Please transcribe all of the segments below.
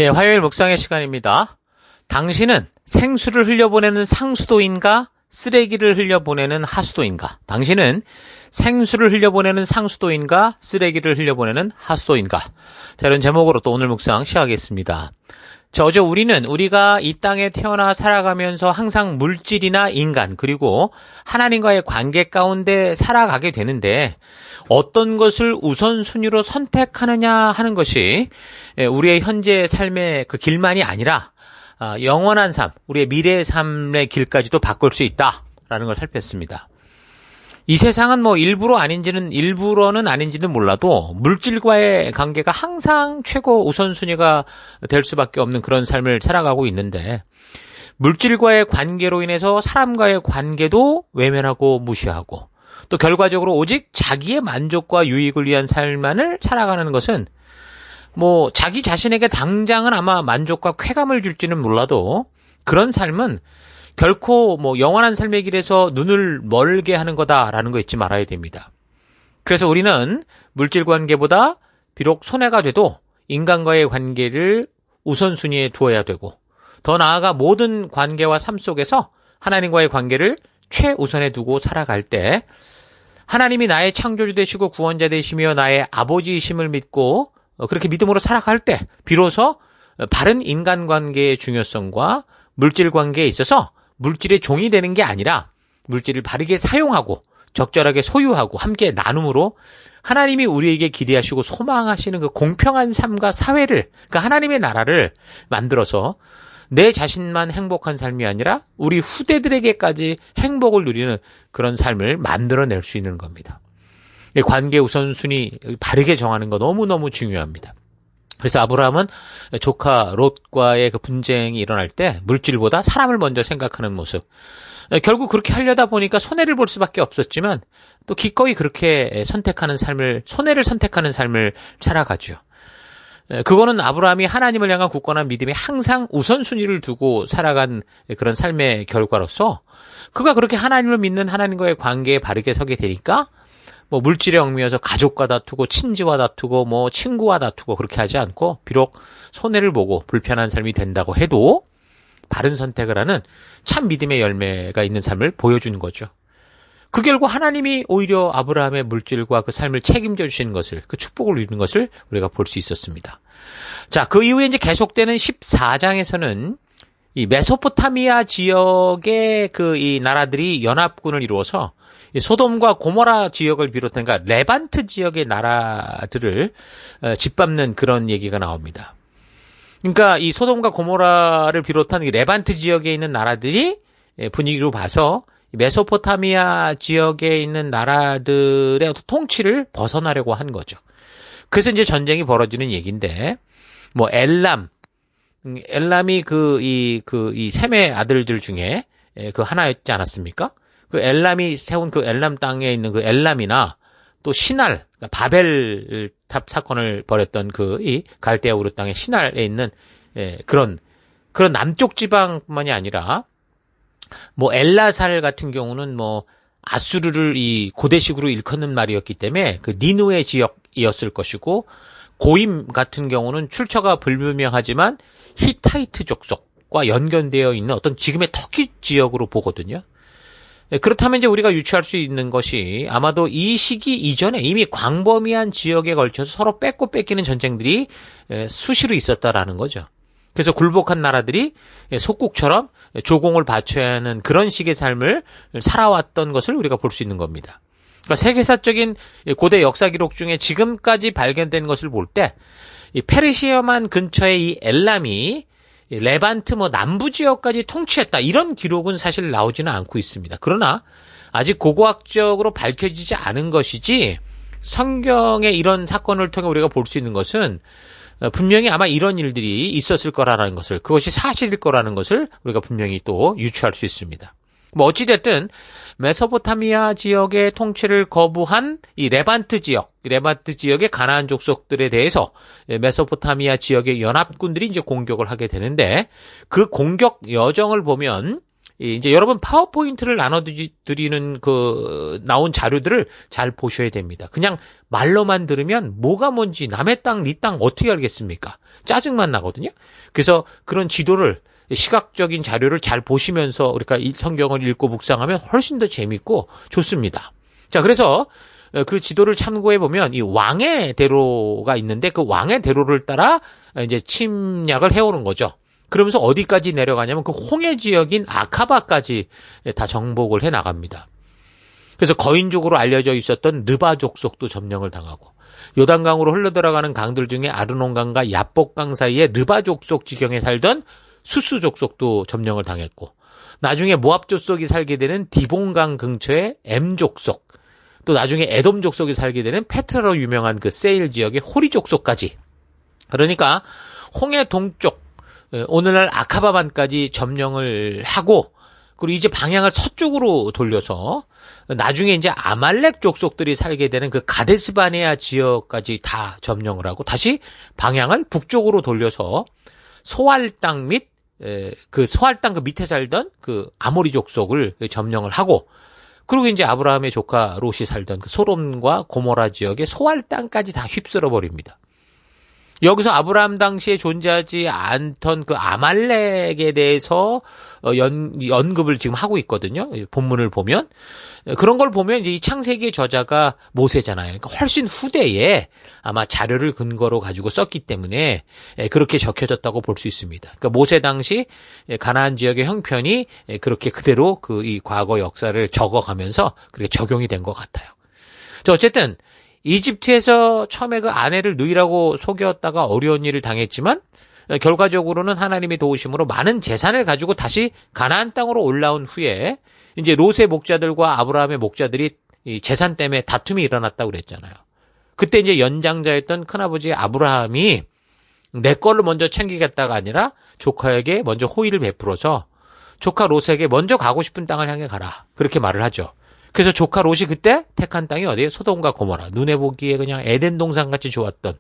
예, 화요일 묵상의 시간입니다. 당신은 생수를 흘려보내는 상수도인가? 쓰레기를 흘려보내는 하수도인가? 당신은 생수를 흘려보내는 상수도인가? 쓰레기를 흘려보내는 하수도인가? 자, 이런 제목으로 또 오늘 묵상 시작하겠습니다. 우리가 이 땅에 태어나 살아가면서 항상 물질이나 인간 그리고 하나님과의 관계 가운데 살아가게 되는데 어떤 것을 우선순위로 선택하느냐 하는 것이 우리의 현재 삶의 그 길만이 아니라 영원한 삶, 우리의 미래의 삶의 길까지도 바꿀 수 있다라는 걸 살폈습니다. 이 세상은 일부러는 아닌지는 몰라도 물질과의 관계가 항상 최고 우선순위가 될 수밖에 없는 그런 삶을 살아가고 있는데 물질과의 관계로 인해서 사람과의 관계도 외면하고 무시하고 또 결과적으로 오직 자기의 만족과 유익을 위한 삶만을 살아가는 것은 자기 자신에게 당장은 아마 만족과 쾌감을 줄지는 몰라도 그런 삶은 결코 영원한 삶의 길에서 눈을 멀게 하는 거다라는 거 잊지 말아야 됩니다. 그래서 우리는 물질 관계보다 비록 손해가 돼도 인간과의 관계를 우선순위에 두어야 되고 더 나아가 모든 관계와 삶 속에서 하나님과의 관계를 최우선에 두고 살아갈 때 하나님이 나의 창조주 되시고 구원자 되시며 나의 아버지이심을 믿고 그렇게 믿음으로 살아갈 때 비로소 바른 인간관계의 중요성과 물질 관계에 있어서 물질의 종이 되는 게 아니라 물질을 바르게 사용하고 적절하게 소유하고 함께 나눔으로 하나님이 우리에게 기대하시고 소망하시는 그 공평한 삶과 사회를, 그러니까 하나님의 나라를 만들어서 내 자신만 행복한 삶이 아니라 우리 후대들에게까지 행복을 누리는 그런 삶을 만들어낼 수 있는 겁니다. 관계 우선순위 바르게 정하는 거 너무너무 중요합니다. 그래서 아브라함은 조카 롯과의 그 분쟁이 일어날 때 물질보다 사람을 먼저 생각하는 모습. 결국 그렇게 하려다 보니까 손해를 볼 수밖에 없었지만 또 기꺼이 그렇게 손해를 선택하는 삶을 살아가죠. 그거는 아브라함이 하나님을 향한 굳건한 믿음이 항상 우선순위를 두고 살아간 그런 삶의 결과로서 그가 그렇게 하나님을 믿는 하나님과의 관계에 바르게 서게 되니까 물질에 얽매여서 가족과 다투고 친지와 다투고 친구와 다투고 그렇게 하지 않고 비록 손해를 보고 불편한 삶이 된다고 해도 바른 선택을 하는 참 믿음의 열매가 있는 삶을 보여주는 거죠. 그 결과 하나님이 오히려 아브라함의 물질과 그 삶을 책임져 주시는 것을, 그 축복을 누리는 것을 우리가 볼 수 있었습니다. 자, 그 이후에 이제 계속되는 14장에서는 이 메소포타미아 지역의 이 나라들이 연합군을 이루어서 이 소돔과 고모라 지역을 비롯한 레반트 지역의 나라들을 짓밟는 그런 얘기가 나옵니다. 그러니까 이 소돔과 고모라를 비롯한 이 레반트 지역에 있는 나라들이 분위기로 봐서 메소포타미아 지역에 있는 나라들의 어떤 통치를 벗어나려고 한 거죠. 그래서 이제 전쟁이 벌어지는 얘기인데 엘람이 이 셈의 아들들 중에 그 하나였지 않았습니까? 그 엘람이 세운 그 엘람 땅에 있는 그 엘람이나 또 시날, 그러니까 바벨탑 사건을 벌였던 이 갈대아 우르 땅의 시날에 있는 그런 남쪽 지방뿐만이 아니라 엘라살 같은 경우는 아수르를 이 고대식으로 일컫는 말이었기 때문에 그 니누의 지역이었을 것이고 고임 같은 경우는 출처가 불분명하지만 히타이트 족속과 연결되어 있는 어떤 지금의 터키 지역으로 보거든요. 그렇다면 이제 우리가 유추할 수 있는 것이 아마도 이 시기 이전에 이미 광범위한 지역에 걸쳐서 서로 뺏고 뺏기는 전쟁들이 수시로 있었다라는 거죠. 그래서 굴복한 나라들이 속국처럼 조공을 바쳐야 하는 그런 식의 삶을 살아왔던 것을 우리가 볼 수 있는 겁니다. 그러니까 세계사적인 고대 역사 기록 중에 지금까지 발견된 것을 볼 때 이 페르시아만 근처의 이 엘람이 레반트 남부 지역까지 통치했다. 이런 기록은 사실 나오지는 않고 있습니다. 그러나 아직 고고학적으로 밝혀지지 않은 것이지 성경의 이런 사건을 통해 우리가 볼 수 있는 것은 분명히 아마 이런 일들이 있었을 거라는 것을, 그것이 사실일 거라는 것을 우리가 분명히 또 유추할 수 있습니다. 어찌됐든 메소포타미아 지역의 통치를 거부한 이 레반트 지역의 가나안 족속들에 대해서 메소포타미아 지역의 연합군들이 이제 공격을 하게 되는데 그 공격 여정을 보면 이제 여러분 파워포인트를 나눠드리는 나온 자료들을 잘 보셔야 됩니다. 그냥 말로만 들으면 뭐가 뭔지 남의 땅, 네 땅 어떻게 알겠습니까? 짜증만 나거든요. 그래서 그런 지도를 시각적인 자료를 잘 보시면서 우리가 성경을 읽고 묵상하면 훨씬 더 재밌고 좋습니다. 자, 그래서 그 지도를 참고해 보면 이 왕의 대로가 있는데 그 왕의 대로를 따라 이제 침략을 해오는 거죠. 그러면서 어디까지 내려가냐면 그 홍해 지역인 아카바까지 다 정복을 해 나갑니다. 그래서 거인족으로 알려져 있었던 르바 족속도 점령을 당하고 요단강으로 흘러들어가는 강들 중에 아르논강과 야복강 사이에 르바 족속 지경에 살던 수스 족속도 점령을 당했고 나중에 모압 족속이 살게 되는 디본강 근처의 엠 족속 또 나중에 에돔 족속이 살게 되는 페트라로 유명한 그 세일 지역의 호리 족속까지 그러니까 홍해 동쪽 오늘날 아카바반까지 점령을 하고 그리고 이제 방향을 서쪽으로 돌려서 나중에 이제 아말렉 족속들이 살게 되는 그 가데스바네아 지역까지 다 점령을 하고 다시 방향을 북쪽으로 돌려서 소알 땅 및 그 소알 땅 그 밑에 살던 그 아모리 족속을 점령을 하고 그리고 이제 아브라함의 조카 롯이 살던 그 소돔과 고모라 지역의 소알 땅까지 다 휩쓸어 버립니다. 여기서 아브라함 당시에 존재하지 않던 그 아말렉에 대해서 언급을 지금 하고 있거든요. 본문을 보면 그런 걸 보면 이제 이 창세기의 저자가 모세잖아요. 그러니까 훨씬 후대에 아마 자료를 근거로 가지고 썼기 때문에 그렇게 적혀졌다고 볼 수 있습니다. 그러니까 모세 당시 가나안 지역의 형편이 그렇게 그대로 그 이 과거 역사를 적어가면서 그렇게 적용이 된 것 같아요. 어쨌든 이집트에서 처음에 그 아내를 누이라고 속였다가 어려운 일을 당했지만 결과적으로는 하나님의 도우심으로 많은 재산을 가지고 다시 가나안 땅으로 올라온 후에 이제 롯의 목자들과 아브라함의 목자들이 이 재산 때문에 다툼이 일어났다고 그랬잖아요. 그때 이제 연장자였던 큰아버지 아브라함이 내 걸로 먼저 챙기겠다가 아니라 조카에게 먼저 호의를 베풀어서 조카 롯에게 먼저 가고 싶은 땅을 향해 가라. 그렇게 말을 하죠. 그래서 조카 롯이 그때 택한 땅이 어디예요? 소돔과 고모라. 눈에 보기에 그냥 에덴 동산같이 좋았던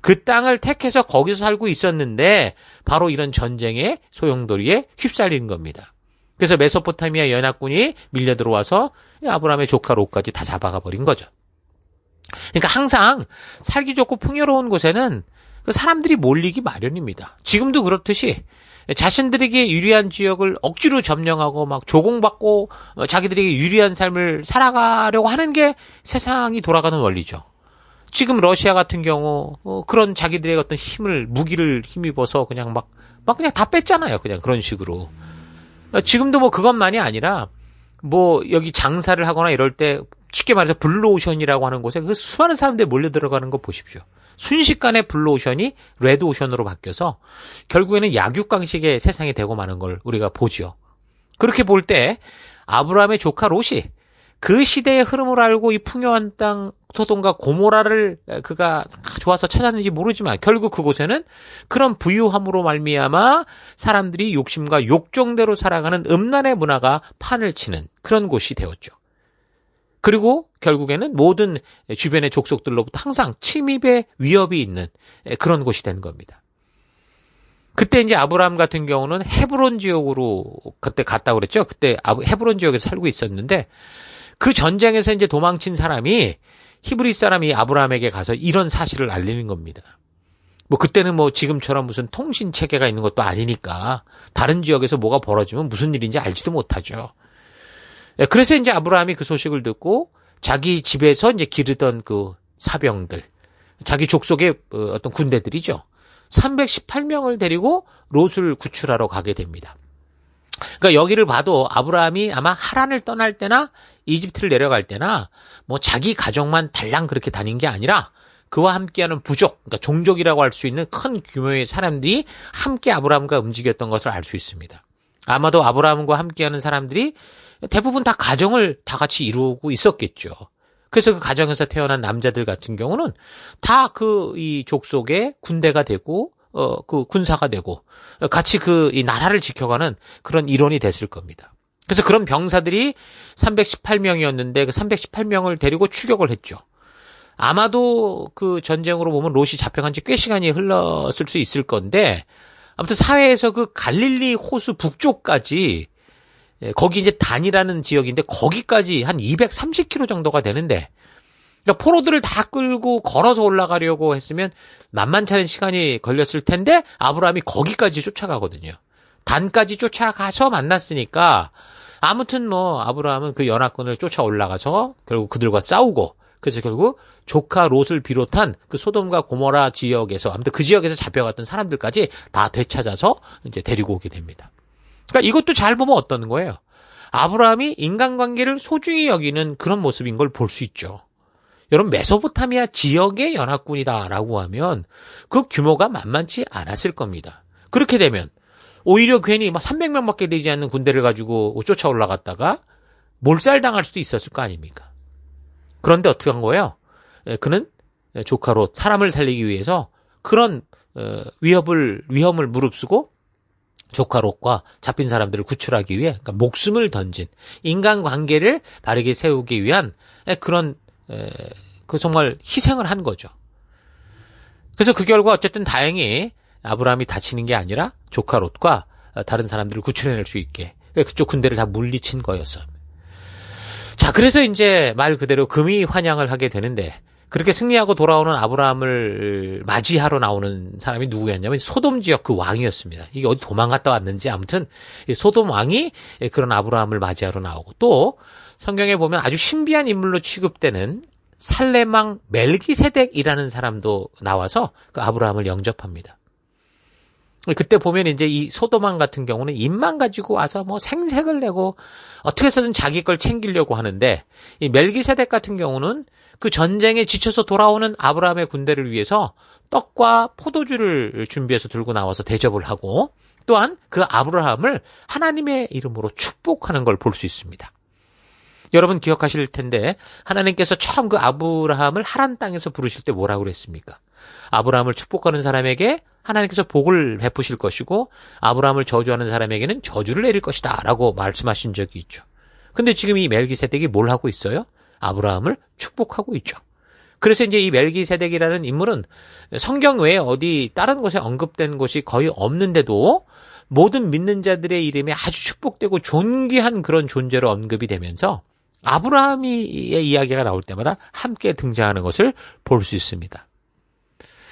그 땅을 택해서 거기서 살고 있었는데 바로 이런 전쟁의 소용돌이에 휩쓸린 겁니다. 그래서 메소포타미아 연합군이 밀려 들어와서 아브라함의 조카 롯까지 다 잡아가 버린 거죠. 그러니까 항상 살기 좋고 풍요로운 곳에는 그 사람들이 몰리기 마련입니다. 지금도 그렇듯이 자신들에게 유리한 지역을 억지로 점령하고 막 조공받고 자기들에게 유리한 삶을 살아가려고 하는 게 세상이 돌아가는 원리죠. 지금 러시아 같은 경우 그런 자기들의 어떤 무기를 힘입어서 그냥 막 그냥 다 뺐잖아요. 그냥 그런 식으로. 지금도 뭐 그것만이 아니라 뭐 여기 장사를 하거나 이럴 때 쉽게 말해서 블루오션이라고 하는 곳에 그 수많은 사람들이 몰려 들어가는 거 보십시오. 순식간에 블루오션이 레드오션으로 바뀌어서 결국에는 약육강식의 세상이 되고 마는 걸 우리가 보죠. 그렇게 볼 때 아브라함의 조카 롯이 그 시대의 흐름을 알고 이 풍요한 땅 소돔과 고모라를 그가 좋아서 찾았는지 모르지만 결국 그곳에는 그런 부유함으로 말미암아 사람들이 욕심과 욕정대로 살아가는 음란의 문화가 판을 치는 그런 곳이 되었죠. 그리고 결국에는 모든 주변의 족속들로부터 항상 침입의 위협이 있는 그런 곳이 된 겁니다. 그때 이제 아브라함 같은 경우는 헤브론 지역으로 그때 갔다고 그랬죠. 그때 헤브론 지역에서 살고 있었는데 그 전쟁에서 이제 도망친 사람이 히브리 사람이 아브라함에게 가서 이런 사실을 알리는 겁니다. 뭐 그때는 뭐 지금처럼 무슨 통신 체계가 있는 것도 아니니까 다른 지역에서 뭐가 벌어지면 무슨 일인지 알지도 못하죠. 그래서 이제 아브라함이 그 소식을 듣고 자기 집에서 이제 기르던 그 사병들, 자기 족속의 어떤 군대들이죠. 318명을 데리고 롯을 구출하러 가게 됩니다. 그러니까 여기를 봐도 아브라함이 아마 하란을 떠날 때나 이집트를 내려갈 때나 뭐 자기 가족만 달랑 그렇게 다닌 게 아니라 그와 함께하는 부족, 그러니까 종족이라고 할 수 있는 큰 규모의 사람들이 함께 아브라함과 움직였던 것을 알 수 있습니다. 아마도 아브라함과 함께하는 사람들이 대부분 다 가정을 다 같이 이루고 있었겠죠. 그래서 그 가정에서 태어난 남자들 같은 경우는 다 그 이 족속의 군대가 되고 그 군사가 되고 같이 이 나라를 지켜가는 그런 일원이 됐을 겁니다. 그래서 그런 병사들이 318명이었는데 그 318명을 데리고 추격을 했죠. 아마도 그 전쟁으로 보면 롯이 잡혀간 지 꽤 시간이 흘렀을 수 있을 건데 아무튼 사회에서 그 갈릴리 호수 북쪽까지 거기 이제 단이라는 지역인데 거기까지 한 230km 정도가 되는데 그러니까 포로들을 다 끌고 걸어서 올라가려고 했으면 만만치 않은 시간이 걸렸을 텐데 아브라함이 거기까지 쫓아가거든요. 단까지 쫓아가서 만났으니까 아무튼 뭐 아브라함은 그 연합군을 쫓아 올라가서 결국 그들과 싸우고 그래서 결국 조카 롯을 비롯한 그 소돔과 고모라 지역에서 아무튼 그 지역에서 잡혀갔던 사람들까지 다 되찾아서 이제 데리고 오게 됩니다. 그러니까 이것도 잘 보면 어떤 거예요? 아브라함이 인간관계를 소중히 여기는 그런 모습인 걸 볼 수 있죠. 여러분 메소포타미아 지역의 연합군이다라고 하면 그 규모가 만만치 않았을 겁니다. 그렇게 되면 오히려 괜히 막 300명밖에 되지 않는 군대를 가지고 쫓아 올라갔다가 몰살당할 수도 있었을 거 아닙니까? 그런데 어떻게 한 거예요? 그는 조카로 사람을 살리기 위해서 그런 위험을 무릅쓰고 조카 롯과 잡힌 사람들을 구출하기 위해 그러니까 목숨을 던진 인간관계를 바르게 세우기 위한 그런 그 정말 희생을 한 거죠. 그래서 그 결과 어쨌든 다행히 아브라함이 다치는 게 아니라 조카 롯과 다른 사람들을 구출해낼 수 있게 그쪽 군대를 다 물리친 거였어요. 자, 그래서 이제 말 그대로 금이 환영을 하게 되는데 그렇게 승리하고 돌아오는 아브라함을 맞이하러 나오는 사람이 누구였냐면 소돔 지역 그 왕이었습니다. 이게 어디 도망갔다 왔는지 아무튼 소돔 왕이 그런 아브라함을 맞이하러 나오고 또 성경에 보면 아주 신비한 인물로 취급되는 살레망 멜기세덱이라는 사람도 나와서 그 아브라함을 영접합니다. 그때 보면 이제 이 소돔 왕 같은 경우는 입만 가지고 와서 뭐 생색을 내고 어떻게 해서든 자기 걸 챙기려고 하는데 이 멜기세덱 같은 경우는 그 전쟁에 지쳐서 돌아오는 아브라함의 군대를 위해서 떡과 포도주를 준비해서 들고 나와서 대접을 하고 또한 그 아브라함을 하나님의 이름으로 축복하는 걸 볼 수 있습니다. 여러분 기억하실 텐데 하나님께서 처음 그 아브라함을 하란 땅에서 부르실 때 뭐라고 그랬습니까? 아브라함을 축복하는 사람에게 하나님께서 복을 베푸실 것이고 아브라함을 저주하는 사람에게는 저주를 내릴 것이다 라고 말씀하신 적이 있죠. 근데 지금 이 멜기세덱이 뭘 하고 있어요? 아브라함을 축복하고 있죠. 그래서 이제 이 멜기세덱이라는 인물은 성경 외에 어디 다른 곳에 언급된 곳이 거의 없는데도 모든 믿는 자들의 이름에 아주 축복되고 존귀한 그런 존재로 언급이 되면서 아브라함의 이야기가 나올 때마다 함께 등장하는 것을 볼 수 있습니다.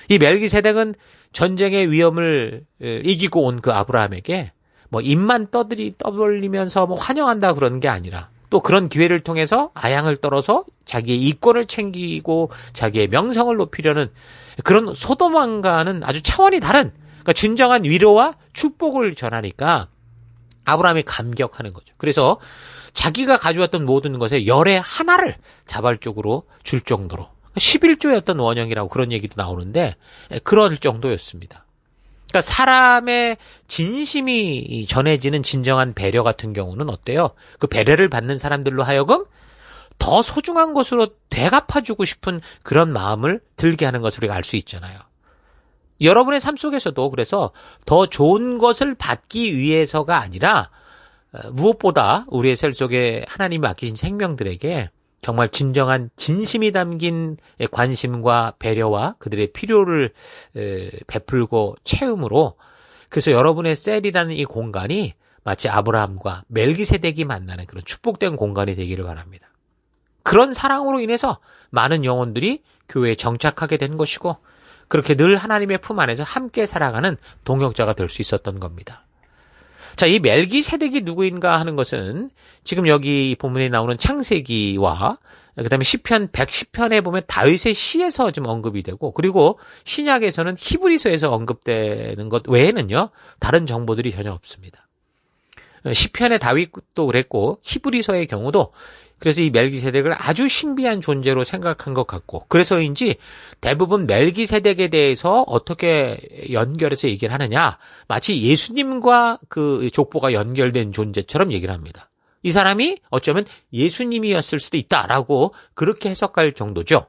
이 멜기세덱은 전쟁의 위험을 이기고 온 그 아브라함에게 뭐 입만 떠벌리면서 뭐 환영한다 그러는 게 아니라 또 그런 기회를 통해서 아양을 떨어서 자기의 이권을 챙기고 자기의 명성을 높이려는 그런 소돔 왕과는 아주 차원이 다른 그러니까 진정한 위로와 축복을 전하니까 아브라함이 감격하는 거죠. 그래서 자기가 가져왔던 모든 것의 열의 하나를 자발적으로 줄 정도로 11조였던 원형이라고 그런 얘기도 나오는데 그럴 정도였습니다. 그러니까 사람의 진심이 전해지는 진정한 배려 같은 경우는 어때요? 그 배려를 받는 사람들로 하여금 더 소중한 것으로 되갚아주고 싶은 그런 마음을 들게 하는 것을 우리가 알 수 있잖아요. 여러분의 삶 속에서도 그래서 더 좋은 것을 받기 위해서가 아니라 무엇보다 우리의 삶 속에 하나님이 맡기신 생명들에게 정말 진정한 진심이 담긴 관심과 배려와 그들의 필요를 베풀고 채움으로 그래서 여러분의 셀이라는 이 공간이 마치 아브라함과 멜기세덱이 만나는 그런 축복된 공간이 되기를 바랍니다. 그런 사랑으로 인해서 많은 영혼들이 교회에 정착하게 된 것이고 그렇게 늘 하나님의 품 안에서 함께 살아가는 동역자가 될 수 있었던 겁니다. 자, 이 멜기세덱이 누구인가 하는 것은 지금 여기 본문에 나오는 창세기와 그다음에 시편 110편에 보면 다윗의 시에서 좀 언급이 되고 그리고 신약에서는 히브리서에서 언급되는 것 외에는요. 다른 정보들이 전혀 없습니다. 시편의 다윗도 그랬고 히브리서의 경우도 그래서 이 멜기세덱을 아주 신비한 존재로 생각한 것 같고 그래서인지 대부분 멜기세덱에 대해서 어떻게 연결해서 얘기를 하느냐 마치 예수님과 그 족보가 연결된 존재처럼 얘기를 합니다. 이 사람이 어쩌면 예수님이었을 수도 있다라고 그렇게 해석할 정도죠.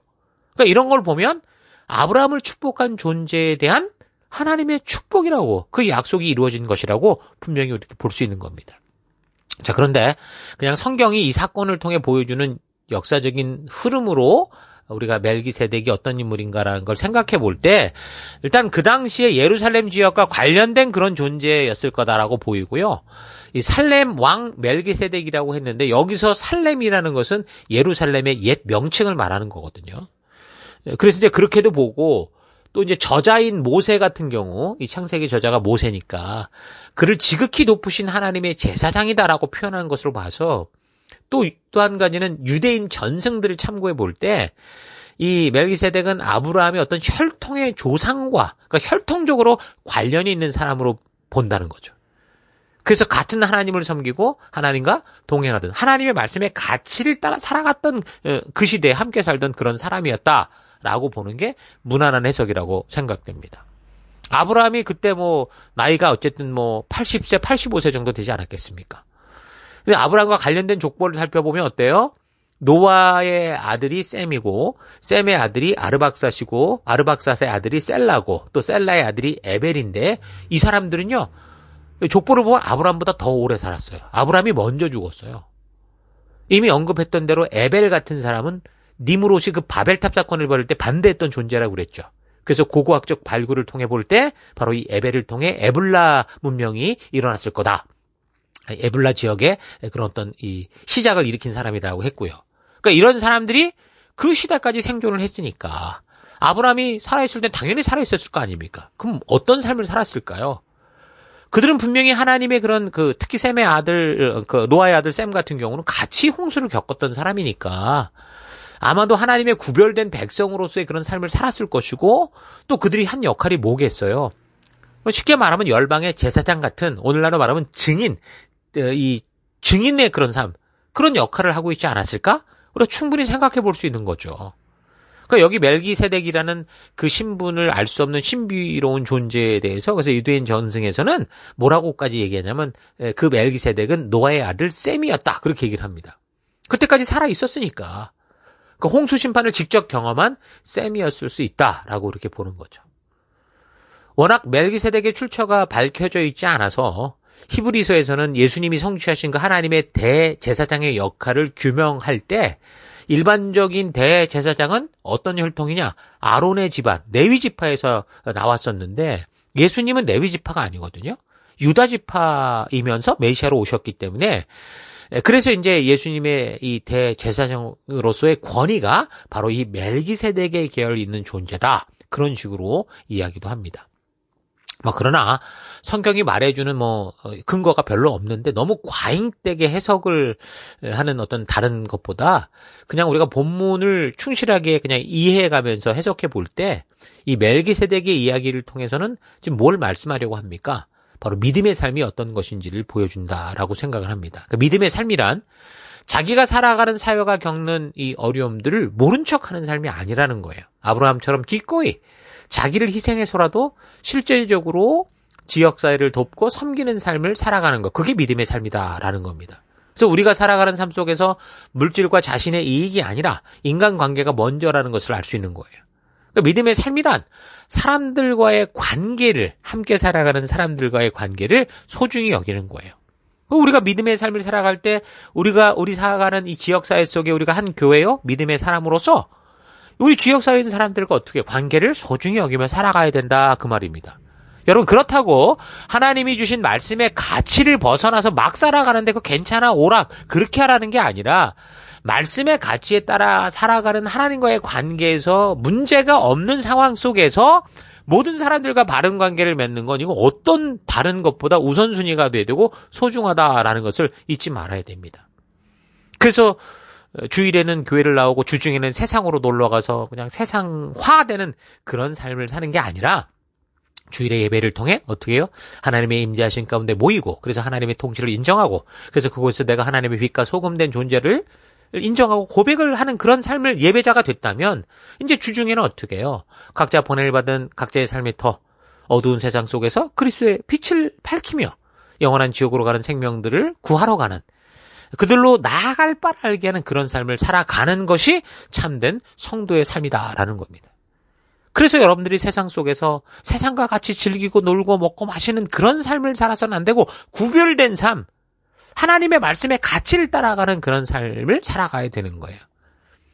그러니까 이런 걸 보면 아브라함을 축복한 존재에 대한 하나님의 축복이라고 그 약속이 이루어진 것이라고 분명히 이렇게 볼 수 있는 겁니다. 자, 그런데 그냥 성경이 이 사건을 통해 보여주는 역사적인 흐름으로 우리가 멜기세덱이 어떤 인물인가라는 걸 생각해 볼 때 일단 그 당시에 예루살렘 지역과 관련된 그런 존재였을 거다라고 보이고요. 이 살렘 왕 멜기세덱이라고 했는데 여기서 살렘이라는 것은 예루살렘의 옛 명칭을 말하는 거거든요. 그래서 이제 그렇게도 보고 또 이제 저자인 모세 같은 경우 이 창세기 저자가 모세니까 그를 지극히 높으신 하나님의 제사장이다라고 표현하는 것으로 봐서 또 한 가지는 유대인 전승들을 참고해 볼 때 이 멜기세덱은 아브라함의 어떤 혈통의 조상과 그러니까 혈통적으로 관련이 있는 사람으로 본다는 거죠. 그래서 같은 하나님을 섬기고 하나님과 동행하던 하나님의 말씀의 가치를 따라 살아갔던 그 시대에 함께 살던 그런 사람이었다라고 보는 게 무난한 해석이라고 생각됩니다. 아브라함이 그때 나이가 어쨌든 80세, 85세 정도 되지 않았겠습니까? 근데 아브라함과 관련된 족보를 살펴보면 어때요? 노아의 아들이 셈이고 셈의 아들이 아르박사시고 아르박사의 아들이 셀라고 또 셀라의 아들이 에벨인데 이 사람들은요. 족보를 보면 아브라함보다 더 오래 살았어요. 아브라함이 먼저 죽었어요. 이미 언급했던 대로 에벨 같은 사람은 니므롯이 그 바벨탑 사건을 벌일 때 반대했던 존재라고 그랬죠. 그래서 고고학적 발굴을 통해 볼 때 바로 이 에벨을 통해 에블라 문명이 일어났을 거다. 에블라 지역에 그런 어떤 이 시작을 일으킨 사람이라고 했고요. 그러니까 이런 사람들이 그 시대까지 생존을 했으니까 아브라함이 살아있을 땐 당연히 살아있었을 거 아닙니까? 그럼 어떤 삶을 살았을까요? 그들은 분명히 하나님의 그런 특히 셈의 아들, 노아의 아들 셈 같은 경우는 같이 홍수를 겪었던 사람이니까 아마도 하나님의 구별된 백성으로서의 그런 삶을 살았을 것이고 또 그들이 한 역할이 뭐겠어요? 쉽게 말하면 열방의 제사장 같은 오늘날로 말하면 증인, 이 증인의 그런 삶, 그런 역할을 하고 있지 않았을까? 우리가 충분히 생각해 볼 수 있는 거죠. 그러니까 여기 멜기세덱이라는 그 신분을 알 수 없는 신비로운 존재에 대해서 그래서 유대인 전승에서는 뭐라고까지 얘기하냐면 그 멜기세덱은 노아의 아들 셈이었다 그렇게 얘기를 합니다. 그때까지 살아 있었으니까 그 홍수 심판을 직접 경험한 셈이었을 수 있다라고 이렇게 보는 거죠. 워낙 멜기세덱의 출처가 밝혀져 있지 않아서 히브리서에서는 예수님이 성취하신 그 하나님의 대제사장의 역할을 규명할 때 일반적인 대제사장은 어떤 혈통이냐? 아론의 집안, 레위 지파에서 나왔었는데 예수님은 레위 지파가 아니거든요. 유다 지파이면서 메시아로 오셨기 때문에 그래서 이제 예수님의 이 대제사장으로서의 권위가 바로 이 멜기세덱의 계열이 있는 존재다. 그런 식으로 이야기도 합니다. 그러나 성경이 말해주는 근거가 별로 없는데 너무 과잉되게 해석을 하는 어떤 다른 것보다 그냥 우리가 본문을 충실하게 그냥 이해해가면서 해석해 볼 때 이 멜기세덱의 이야기를 통해서는 지금 뭘 말씀하려고 합니까? 바로 믿음의 삶이 어떤 것인지를 보여준다라고 생각을 합니다. 그러니까 믿음의 삶이란 자기가 살아가는 사회가 겪는 이 어려움들을 모른 척하는 삶이 아니라는 거예요. 아브라함처럼 기꺼이 자기를 희생해서라도 실질적으로 지역사회를 돕고 섬기는 삶을 살아가는 것. 그게 믿음의 삶이다라는 겁니다. 그래서 우리가 살아가는 삶 속에서 물질과 자신의 이익이 아니라 인간관계가 먼저라는 것을 알 수 있는 거예요. 그러니까 믿음의 삶이란 사람들과의 관계를, 함께 살아가는 사람들과의 관계를 소중히 여기는 거예요. 우리가 믿음의 삶을 살아갈 때 우리 살아가는 이 지역사회 속에 우리가 한 교회요? 믿음의 사람으로서 우리 지역사회에 있는 사람들과 어떻게 관계를 소중히 여기며 살아가야 된다 그 말입니다. 여러분 그렇다고 하나님이 주신 말씀의 가치를 벗어나서 막 살아가는데 그거 괜찮아 오락 그렇게 하라는 게 아니라 말씀의 가치에 따라 살아가는 하나님과의 관계에서 문제가 없는 상황 속에서 모든 사람들과 바른 관계를 맺는 건 이거 어떤 다른 것보다 우선순위가 돼야 되고 소중하다라는 것을 잊지 말아야 됩니다. 그래서 주일에는 교회를 나오고 주중에는 세상으로 놀러가서 그냥 세상화되는 그런 삶을 사는 게 아니라 주일의 예배를 통해 어떻게 해요? 하나님의 임재하신 가운데 모이고 그래서 하나님의 통치를 인정하고 그래서 그곳에서 내가 하나님의 빛과 소금된 존재를 인정하고 고백을 하는 그런 삶을 예배자가 됐다면 이제 주중에는 어떻게 해요? 각자 번뇌를 받은 각자의 삶의 터 어두운 세상 속에서 그리스도의 빛을 밝히며 영원한 지옥으로 가는 생명들을 구하러 가는 그들로 나아갈 바를 알게 하는 그런 삶을 살아가는 것이 참된 성도의 삶이다라는 겁니다. 그래서 여러분들이 세상 속에서 세상과 같이 즐기고 놀고 먹고 마시는 그런 삶을 살아서는 안 되고 구별된 삶, 하나님의 말씀의 가치를 따라가는 그런 삶을 살아가야 되는 거예요.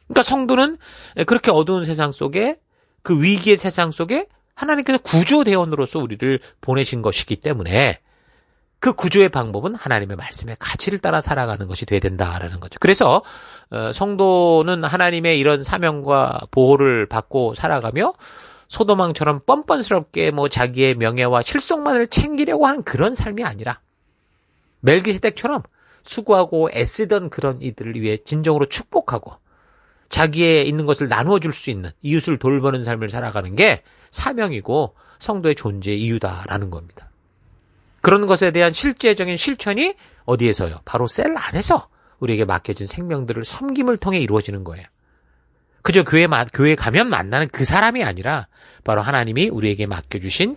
그러니까 성도는 그렇게 어두운 세상 속에 그 위기의 세상 속에 하나님께서 구조대원으로서 우리를 보내신 것이기 때문에 그 구조의 방법은 하나님의 말씀의 가치를 따라 살아가는 것이 돼야 된다라는 거죠. 그래서 성도는 하나님의 이런 사명과 보호를 받고 살아가며 소도망처럼 뻔뻔스럽게 자기의 명예와 실속만을 챙기려고 하는 그런 삶이 아니라 멜기세덱처럼 수고하고 애쓰던 그런 이들을 위해 진정으로 축복하고 자기의 있는 것을 나누어 줄 수 있는 이웃을 돌보는 삶을 살아가는 게 사명이고 성도의 존재의 이유다라는 겁니다. 그런 것에 대한 실제적인 실천이 어디에서요? 바로 셀 안에서 우리에게 맡겨진 생명들을 섬김을 통해 이루어지는 거예요. 그저 교회에 가면 만나는 그 사람이 아니라 바로 하나님이 우리에게 맡겨주신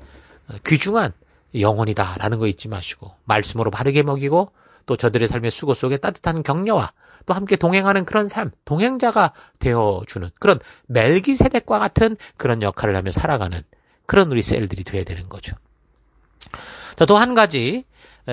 귀중한 영혼이다라는 거 잊지 마시고 말씀으로 바르게 먹이고 또 저들의 삶의 수고 속에 따뜻한 격려와 또 함께 동행하는 그런 삶, 동행자가 되어주는 그런 멜기세덱과 같은 그런 역할을 하며 살아가는 그런 우리 셀들이 돼야 되는 거죠. 또 한 가지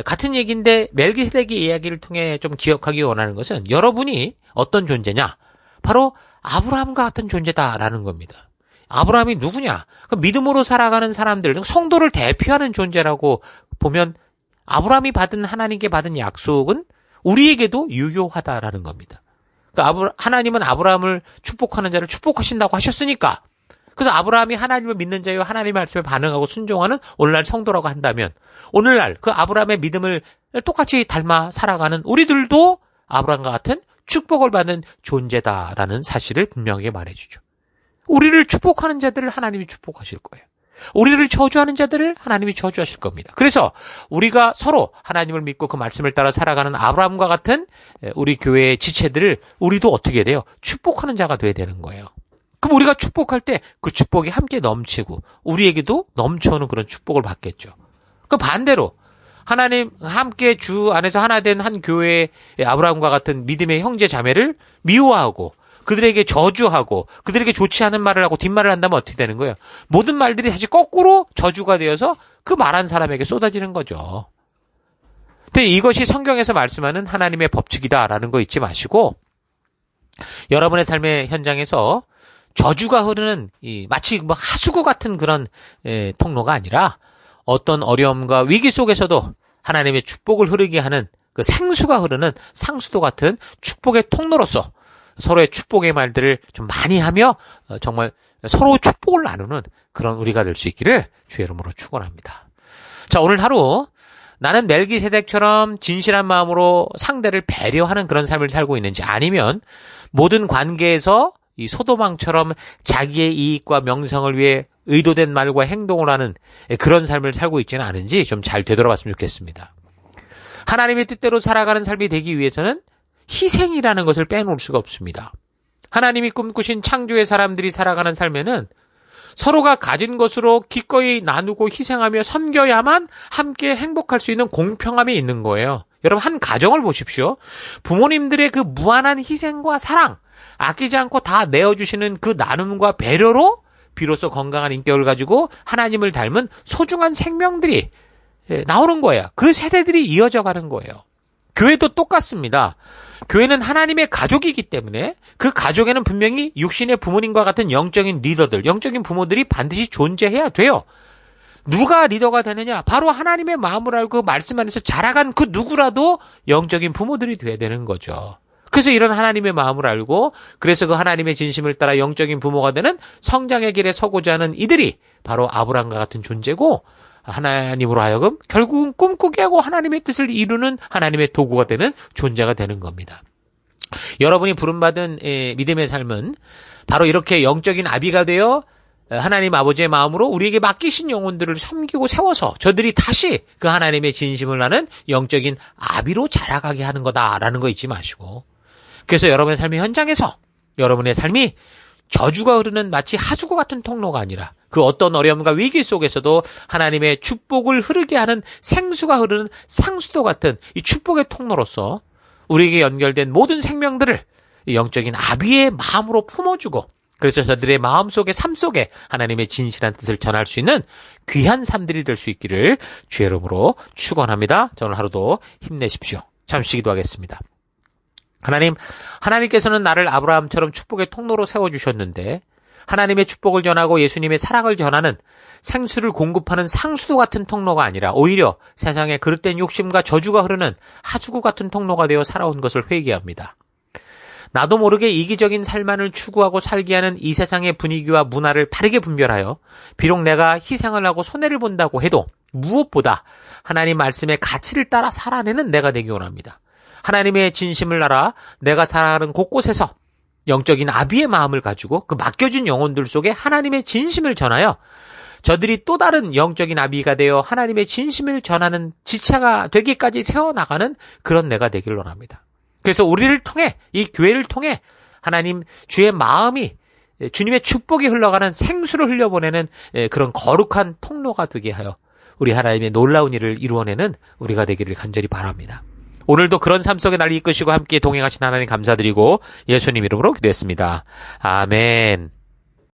같은 얘기인데 멜기세덱의 이야기를 통해 좀 기억하기 원하는 것은 여러분이 어떤 존재냐? 바로 아브라함과 같은 존재다라는 겁니다. 아브라함이 누구냐? 그 믿음으로 살아가는 사람들, 성도를 대표하는 존재라고 보면 아브라함이 하나님께 받은 약속은 우리에게도 유효하다라는 겁니다. 그러니까 하나님은 아브라함을 축복하는 자를 축복하신다고 하셨으니까 그래서 아브라함이 하나님을 믿는 자요 하나님의 말씀에 반응하고 순종하는 오늘날 성도라고 한다면 오늘날 그 아브라함의 믿음을 똑같이 닮아 살아가는 우리들도 아브라함과 같은 축복을 받는 존재다라는 사실을 분명하게 말해주죠. 우리를 축복하는 자들을 하나님이 축복하실 거예요. 우리를 저주하는 자들을 하나님이 저주하실 겁니다. 그래서 우리가 서로 하나님을 믿고 그 말씀을 따라 살아가는 아브라함과 같은 우리 교회의 지체들을 우리도 어떻게 돼요? 축복하는 자가 돼야 되는 거예요. 그럼 우리가 축복할 때 그 축복이 함께 넘치고 우리에게도 넘쳐오는 그런 축복을 받겠죠. 그 반대로 하나님 함께 주 안에서 하나 된 한 교회의 아브라함과 같은 믿음의 형제 자매를 미워하고 그들에게 저주하고 그들에게 좋지 않은 말을 하고 뒷말을 한다면 어떻게 되는 거예요? 모든 말들이 다시 거꾸로 저주가 되어서 그 말한 사람에게 쏟아지는 거죠. 근데 이것이 성경에서 말씀하는 하나님의 법칙이다라는 거 잊지 마시고 여러분의 삶의 현장에서 저주가 흐르는 마치 하수구 같은 그런 통로가 아니라 어떤 어려움과 위기 속에서도 하나님의 축복을 흐르게 하는 그 생수가 흐르는 상수도 같은 축복의 통로로서 서로의 축복의 말들을 좀 많이 하며 정말 서로 축복을 나누는 그런 우리가 될 수 있기를 주의 이름으로 축원합니다. 자, 오늘 하루 나는 멜기세덱처럼 진실한 마음으로 상대를 배려하는 그런 삶을 살고 있는지 아니면 모든 관계에서 이 소도망처럼 자기의 이익과 명성을 위해 의도된 말과 행동을 하는 그런 삶을 살고 있지는 않은지 좀 잘 되돌아봤으면 좋겠습니다. 하나님의 뜻대로 살아가는 삶이 되기 위해서는 희생이라는 것을 빼놓을 수가 없습니다. 하나님이 꿈꾸신 창조의 사람들이 살아가는 삶에는 서로가 가진 것으로 기꺼이 나누고 희생하며 섬겨야만 함께 행복할 수 있는 공평함이 있는 거예요. 여러분 한 가정을 보십시오. 부모님들의 그 무한한 희생과 사랑, 아끼지 않고 다 내어주시는 그 나눔과 배려로 비로소 건강한 인격을 가지고 하나님을 닮은 소중한 생명들이 나오는 거예요. 그 세대들이 이어져 가는 거예요. 교회도 똑같습니다. 교회는 하나님의 가족이기 때문에 그 가족에는 분명히 육신의 부모님과 같은 영적인 리더들, 영적인 부모들이 반드시 존재해야 돼요. 누가 리더가 되느냐? 바로 하나님의 마음을 알고 말씀 안에서 자라간 그 누구라도 영적인 부모들이 돼야 되는 거죠. 그래서 이런 하나님의 마음을 알고 그래서 그 하나님의 진심을 따라 영적인 부모가 되는 성장의 길에 서고자 하는 이들이 바로 아브라함과 같은 존재고 하나님으로 하여금 결국은 꿈꾸게 하고 하나님의 뜻을 이루는 하나님의 도구가 되는 존재가 되는 겁니다. 여러분이 부름받은 믿음의 삶은 바로 이렇게 영적인 아비가 되어 하나님 아버지의 마음으로 우리에게 맡기신 영혼들을 섬기고 세워서 저들이 다시 그 하나님의 진심을 아는 영적인 아비로 자라가게 하는 거다라는 거 잊지 마시고 그래서 여러분의 삶의 현장에서 여러분의 삶이 저주가 흐르는 마치 하수구 같은 통로가 아니라 그 어떤 어려움과 위기 속에서도 하나님의 축복을 흐르게 하는 생수가 흐르는 상수도 같은 이 축복의 통로로서 우리에게 연결된 모든 생명들을 영적인 아비의 마음으로 품어주고 그래서 저들의 마음속에 삶 속에 하나님의 진실한 뜻을 전할 수 있는 귀한 삶들이 될 수 있기를 주의 이름으로 축원합니다. 오늘 하루도 힘내십시오. 잠시 기도하겠습니다. 하나님께서는 나를 아브라함처럼 축복의 통로로 세워주셨는데 하나님의 축복을 전하고 예수님의 사랑을 전하는 생수를 공급하는 상수도 같은 통로가 아니라 오히려 세상에 그릇된 욕심과 저주가 흐르는 하수구 같은 통로가 되어 살아온 것을 회개합니다. 나도 모르게 이기적인 삶만을 추구하고 살게 하는 이 세상의 분위기와 문화를 바르게 분별하여 비록 내가 희생을 하고 손해를 본다고 해도 무엇보다 하나님 말씀의 가치를 따라 살아내는 내가 되기 원합니다. 하나님의 진심을 알아 내가 살아가는 곳곳에서 영적인 아비의 마음을 가지고 그 맡겨진 영혼들 속에 하나님의 진심을 전하여 저들이 또 다른 영적인 아비가 되어 하나님의 진심을 전하는 지체가 되기까지 세워나가는 그런 내가 되길 원합니다. 그래서 우리를 통해 이 교회를 통해 하나님 주의 마음이 주님의 축복이 흘러가는 생수를 흘려보내는 그런 거룩한 통로가 되게 하여 우리 하나님의 놀라운 일을 이루어내는 우리가 되기를 간절히 바랍니다. 오늘도 그런 삶 속에 날 이끄시고 함께 동행하신 하나님 감사드리고 예수님 이름으로 기도했습니다. 아멘.